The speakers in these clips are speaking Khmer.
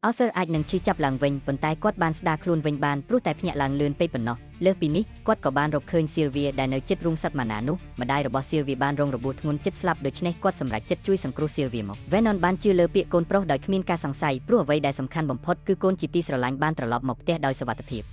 Arthur អាចនឹងឈឺចាប់ឡើងវិញប៉ុន្តែគាត់បានស្ដារខ្លួនវិញបានព្រោះតែភ្ញាក់ឡើងលឿនពេកប៉ុណ្ណោះលើសពីនេះគាត់ក៏បានរកឃើញ Sylvia ដែលនៅជិតរូងសត្វម៉ាណានោះម្ដាយរបស់ Sylvia បានរងរបួសធ្ងន់ជិតស្លាប់ដូច្នេះគាត់សម្រេចចិត្តជួយសង្គ្រោះ Sylvia មក Vernon បានជឿលើពាក្យកូនប្រុសដោយគ្មានការសង្ស័យព្រោះអ្វីដែលសំខាន់បំផុតគឺកូនជាទីស្រឡាញ់បានត្រឡប់មកផ្ទះដោយសុវត្ថិភាព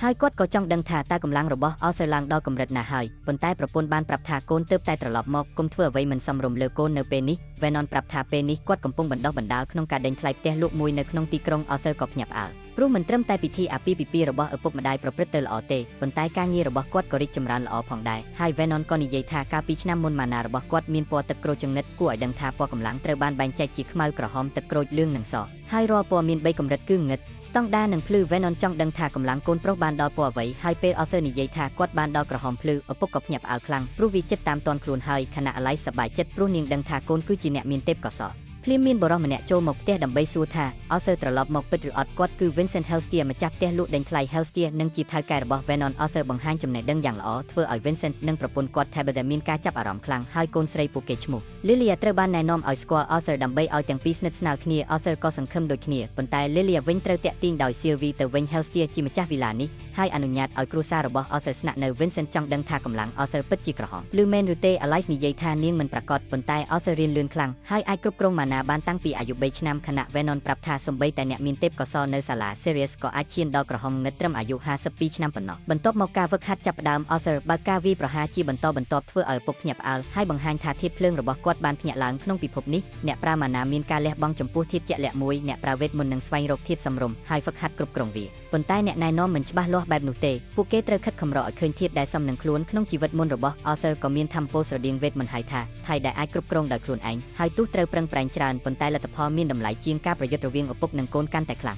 ហើយគាត់ក៏ចង់ដឹងថាតើកម្លាំងរបស់ Arthur ឡើងដល់កម្រិតណាហើយប៉ុន្តែប្រពន្ធបានប្រាប់ថាកូនទើបតែត្រឡប់មកគុំធ្វើអ្វីមិនសមរម្យលើកូននៅពេលនេះ Vernon ប្រាប់ថាពេលនេះគាត់កំពុងបណ្ដុះបណ្ដាលក្នុងការដេញថ្លៃផ្ទះលក់មួយនៅក្នុងទីក្រុង Arthur ក៏ភ្ញាក់ផ្អើលព្រោះមិនត្រឹមតែពិធីអាពាហ៍ពិពាហ៍របស់ឪពុកម្ដាយប្រព្រឹត្តទៅល្អទេប៉ុន្តែការងាររបស់គាត់ក៏រីកចម្រើនល្អផងដែរហើយ Vernon ក៏និយាយថាកាលពីឆ្នាំមុនម៉ាណារបស់គាត់មានពណ៌ទឹកក្រូចចង្និតគួរឲ្យដឹងថាពណ៌កម្លាំងត្រូវបានបែងចែកជាខ្មៅក្រហមទឹកក្រូចលឿងនិងសហើយរាល់ពណ៌មាន3កម្រិតគឺងឹតស្តង់ដារនិងភ្លឺ Vernon ចង់ដឹងថាកម្លាំងកូនប្រុសបានដល់ពណ៌អ្វីហើយពេល Arthur និយាយថាគាត់បានដល់ក្រហមភ្លឺឪពុកក៏ភ្ញាក់ផ្អើលខ្លាំងព្រោះវាចិត្តតាមតាន់ខ្លួនហើយខណៈ Alice សប្បាយចិត្តព្រោះនាងដឹងថាកូនគឺជាអ្នកមានទេពកោសល្យភ្លាមមានបរិសម្នាក់ចូលមកផ្ទះដើម្បីសួរថា Arthur ត្រឡប់មកពិតឬអត់គាត់គឺ Vincent Hellsteer ម្ចាស់ផ្ទះលក់ដេញថ្លៃ Hellsteer និងជាថៅកែរបស់ Vernon Arthur បង្ហាញចំណេះដឹងយ៉ាងល្អធ្វើឲ្យ Vincent និងប្រពន្ធគាត់ Tabitha មានការចាប់អារម្មណ៍ខ្លាំងហើយកូនស្រីពួកគេឈ្មោះ Lilia ត្រូវបានណែនាំឲ្យស្គាល់ Arthur ដើម្បីឲ្យទាំងពីរស្និទ្ធស្នាលគ្នា Arthur ក៏សង្ឃឹមដូចគ្នាប៉ុន្តែ Lilia វិញត្រូវតាក់ទាញដោយ Sylvie ទៅវិញ Hellsteer ជាម្ចាស់វីឡានេះហើយអនុញ្ញាតឲ្យគ្រួសាររបស់ Arthur ស្នាក់នៅ Vincent ចង់ដឹងថាកម្លាំង Arthur ពិតជាក្រហមឬមែនឬទេ Alice និយាយថានាងមិនប្រាកដប៉ុន្តែ Arthur រៀនលឿនខ្លាំងហើយអាចគ្រប់គ្រងម៉ាណាបានតាំងពីអាយុ3ឆ្នាំខណៈ Vernon ប្រាប់ថាសូម្បីតែអ្នកមានទេពកោសល្យនៅសាលា Sirius ក៏អាចឈានដល់ក្រហមងឹតត្រឹមអាយុ52ឆ្នាំប៉ុណ្ណោះបន្ទាប់មកការវឹកហាត់ចាប់ផ្ដើម Arthur បើកការវាយប្រហារជាបន្តបន្ទាប់ធ្វើឲ្យឪពុកភ្ញាក់ផ្អើលហើយបង្ហាញថាធាតុភ្លើងរបស់គាត់បានភ្ញាក់ឡើងក្នុងពិភពនេះអ្នកប្រើម៉ាណាមានការលះបង់ចំពោះធាតុជាក់លាក់មួយអ្នកប្រើវេទមន្តនឹងស្វែងរកធាតុសមរម្យហើយហ្វឹកហាត់គ្រប់គ្រងវាប៉ុន្តែអ្នកណែនាំមិនច្បាស់លាស់បែបនោះទេពួកគេត្រូវខិតខំរកឲ្យឃើញធាតុដែលសមនឹងខ្លួនក្នុងជីវិតមុនរបស់ Arthur ក៏មានធម្មពលស្រដៀងវេទមន្តហើយថាថៃដែលអាចគ្រប់គ្រងដោយខ្លួនឯងហើយទោះត្រូវប្រឹងប្រែងច្រើនប៉ុន្តែលទ្ធផលមានតម្លៃជាងការប្រយុទ្ធរវាងឪពុកនិងកូនកាន់តែខ្លាំង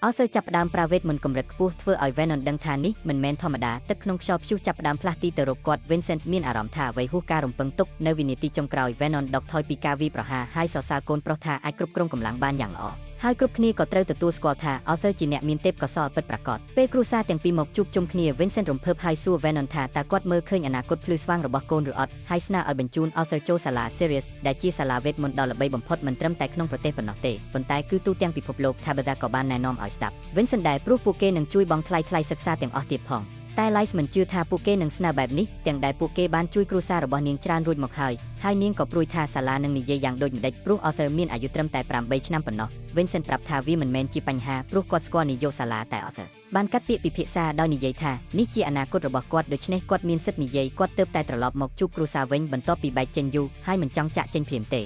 Arthur ចាប់ផ្ដើមប្រើវេទមន្តកម្រិតខ្ពស់ធ្វើឲ្យ Vernon ដឹងថានេះមិនមែនធម្មតាទឹកក្នុងខ្យល់ព្យុះចាប់ផ្ដើមផ្លាស់ទីទៅរកគាត់ Vincent មានអារម្មណ៍ថាអ្វីហួសការរំពឹងទុកនៅវិនាទីចុងក្រោយ Vernon ដកថយពីការវាយប្រហារហើយសរសើរកូនប្រុសថាអាចគ្រប់គ្រងកម្លាំងបានយ៉ាងល្អហើយគ្រប់គ្នាក៏ត្រូវទទួលស្គាល់ថា Arthur ជាអ្នកមានទេពកោសល្យពិតប្រាកដពេលគ្រួសារទាំងពីរមកជួបជុំគ្នា Vincent រំភើបហើយសួរ Vernon ថាតើគាត់មើលឃើញអនាគតភ្លឺស្វាងរបស់កូនឬអត់ហើយស្នើឲ្យបញ្ជូន Arthur ចូលសាលា Sirius ដែលជាសាលាវេទមន្តដ៏ល្បីបំផុតមិនត្រឹមតែក្នុងប្រទេសប៉ុណ្ណោះទេប៉ុន្តែគឺទូទាំងពិភពលោក Tabitha ក៏បានណែនាំឲ្យស្ដាប់ Vincent ដែលព្រោះពួកគេនឹងជួយបង់ថ្លៃសិក្សាទាំងអស់ទៀតផងតែ Lice មិនជឿថាពួកគេនឹងស្នើបែបនេះទាំងដែលពួកគេបានជួយគ្រួសាររបស់នាងច្រើនរួចមកហើយនាងក៏ព្រួយថាសាលានឹងនិយាយយ៉ាងដូចម្ដេចព្រោះ Arthur មានអាយុត្រឹមតែ8ឆ្នាំប៉ុណ្ណោះ Vincent ប្រាប់ថាវាមិនមែនជាបញ្ហាព្រោះគាត់ស្គាល់នាយកសាលាតែ Arthur បានកាត់ពាក្យពិភាក្សាដោយនិយាយថានេះជាអនាគតរបស់គាត់ដូច្នេះគាត់មានសិទ្ធិនិយាយគាត់ទើបតែត្រឡប់មកជួបគ្រួសារវិញបន្ទាប់ពីបែកចេញយូរហើយមិនចង់ចាក់ចេញភ្លាមទេ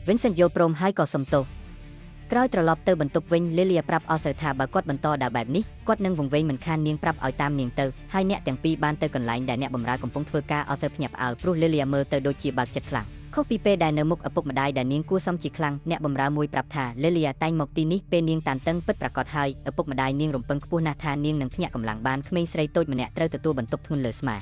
Vincent យល់ព្រមហើយក៏សុំទោសក្រោយត្រឡប់ទៅបន្ទប់វិញ Lilia ប្រាប់ Arthur ថាបើគាត់បន្តដើរបែបនេះគាត់នឹងវង្វេងមិនខាននាងប្រាប់ឲ្យតាមនាងទៅហើយអ្នកទាំងពីរបានទៅកន្លែងដែលអ្នកបម្រើកំពុងធ្វើការ Arthur ភ្ញាក់ផ្អើលព្រោះ Lilia មើលទៅដូចជាបើកចិត្តខ្លាំងខុសពីពេលដែលនៅមុខឪពុកម្ដាយដែលនាងគួរសមជាខ្លាំងអ្នកបម្រើមួយប្រាប់ថា Lilia តែងមកទីនេះពេលនាងតានតឹងពិតប្រាកដហើយឪពុកម្ដាយនាងរំពឹងខ្ពស់ណាស់ថានាងនឹងភ្ញាក់កម្លាំងបានក្មេងស្រីតូចម្នាក់ត្រូវទទួលបន្ទុកធ្ងន់លើស្មា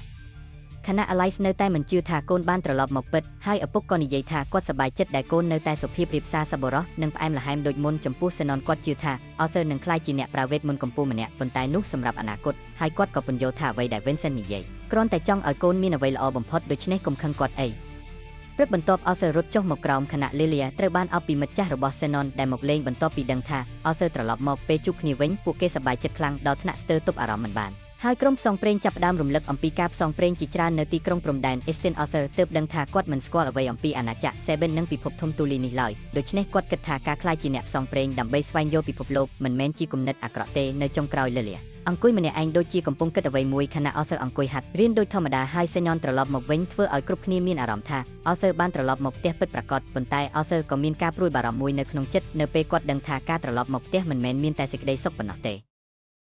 ខណៈ Alice នៅតែមិនជឿថាកូនបានត្រឡប់មកពិតហើយឪពុកក៏និយាយថាគាត់សប្បាយចិត្តដែលកូននៅតែសុភាពរាបសារសប្បុរសនិងផ្អែមល្ហែមដូចមុនចំពោះ Zenon គាត់ជឿថា Arthur នឹងក្លាយជាអ្នកប្រើវេទមន្តកំពូលម្នាក់ប៉ុន្តែនោះសម្រាប់អនាគតហើយគាត់ក៏ពន្យល់ថាអ្វីដែល Vincent និយាយគ្រាន់តែចង់ឲ្យកូនមានអ្វីល្អបំផុតដូច្នេះកុំខឹងគាត់អីព្រឹកបន្ទាប់ Arthur រត់ចុះមកក្រោមខណៈ Lilia ត្រូវបានអបពីមិត្តចាស់របស់ Zenon ដែលមកលេងបន្ទាប់ពីដឹងថា Arthur ត្រឡប់មកពេលជួបគ្នាវិញពួកគេសប្បាយចិត្តខ្លាំងដល់ថ្នាក់ស្ទើរទប់អារម្មណ៍មិនបានហើយក្រុមផ្សងព្រេងចាប់ផ្ដើមរំលឹកអំពីការផ្សងព្រេងជាច្រើននៅទីក្រុងព្រំដែន Eastern Arthur ទើបដឹងថាគាត់មិនស្គាល់អ្វីអំពីអាណាចក្រ Seven និងពិភពធំទូលាយនេះឡើយដូច្នេះគាត់គិតថាការក្លាយជាអ្នកផ្សងព្រេងដើម្បីស្វែងយល់ពិភពលោកមិនមែនជាគំនិតអាក្រក់ទេនៅចុងក្រោយ Lilia អង្គុយម្នាក់ឯងដូចជាកំពុងគិតអ្វីមួយខណៈ Arthur អង្គុយហាត់រៀនដូចធម្មតាហើយ Zenon ត្រឡប់មកវិញធ្វើឲ្យគ្រប់គ្នាមានអារម្មណ៍ថា Arthur បានត្រឡប់មកផ្ទះពិតប្រាកដប៉ុន្តែ Arthur ក៏មានការព្រួយបារម្ភមួយនៅក្នុងចិត្តនៅពេលគាត់ដឹងថាការត្រឡប់មកផ្ទះមិនមែនមានតែសេចក្តីសុខប៉ុណ្ណោះទេ